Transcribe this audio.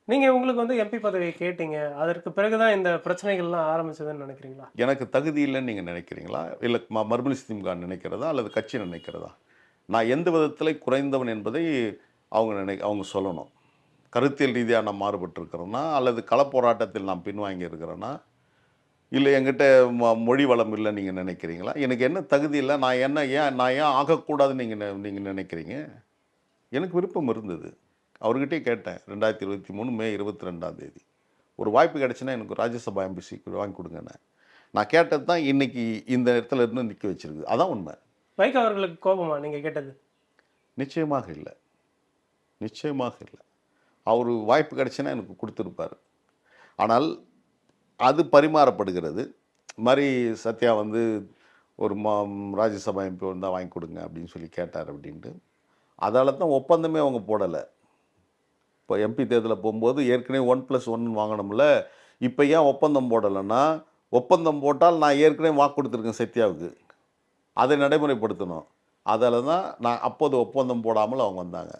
நீங்க உங்களுக்கு வந்து எம்பி பதவியை கேட்டீங்க. அதற்கு பிறகு தான் இந்த பிரச்சனைகள்லாம் ஆரம்பிச்சதுன்னு நினைக்கிறீங்களா? எனக்கு தகுதி இல்லைன்னு நீங்க நினைக்கிறீங்களா? இல்ல மறுமலர்ச்சி திமுக நினைக்கிறதா? அல்லது கட்சி நினைக்கிறதா? நான் எந்த விதத்தில குறைந்தவன் என்பதை அவங்க சொல்லணும். கருத்தியல் ரீதியா நான் மாறுபட்டிருக்கிறேனா? அல்லது களப்போராட்டத்தில் நான் பின்வாங்கி இருக்கிறேனா? இல்ல என்கிட்ட மொழி வளம் இல்லன்னு நீங்க நினைக்கிறீங்களா? எனக்கு என்ன தகுதி இல்ல? நான் ஏன் ஆகக்கூடாதுன்னு நீங்க நினைக்கிறீங்க? எனக்கு விருப்பம் இருந்தது. அவர்கிட்டயே கேட்டேன். 2023 மே 22ஆம் தேதி. ஒரு வாய்ப்பு கிடைச்சுன்னா எனக்கு ராஜ்யசபா எம்பி சீட் வாங்கி குடுங்கன்னு. நான் கேட்டது தான் இன்னைக்கு இந்த இடத்துல இருந்து நிக்க வச்சிருக்கு. அதான் உண்மை. வைகோ அவர்களுக்கு கோபமா நீங்க கேட்டது? நிச்சயமாக இல்ல. நிச்சயமாக இல்ல. அவரு வாய்ப்பு கிடைச்சுன்னா எனக்கு குடுத்திருப்பாரு. ஆனால் அது பரிமாறப்படுகிறது. மாரி சத்யா வந்து ஒரு ராஜ்யசபா எம்பி வந்தா வாங்கி குடுங்க அப்படின்னு சொல்லி கேட்டார் அப்படின்ட்டு. அதால தான் ஒப்பந்தமே அவங்க போடல. இப்போ எம்பி தேர்தல்ல போம்போது ஏற்கனவே 1+1 வாங்கணும்ல. இப்ப ஏன் ஒப்பந்தம் போடலன்னா, ஒப்பந்தம் போட்டால் நான் ஏற்கனவே வாக்கு குடுத்துருக்கேன் சத்யாவுக்கு. அதை நடைமுறைப்படுத்தணும். அதால தான் நான் அப்போது ஒப்பந்தம் போடாமல் அவங்க வந்தாங்க.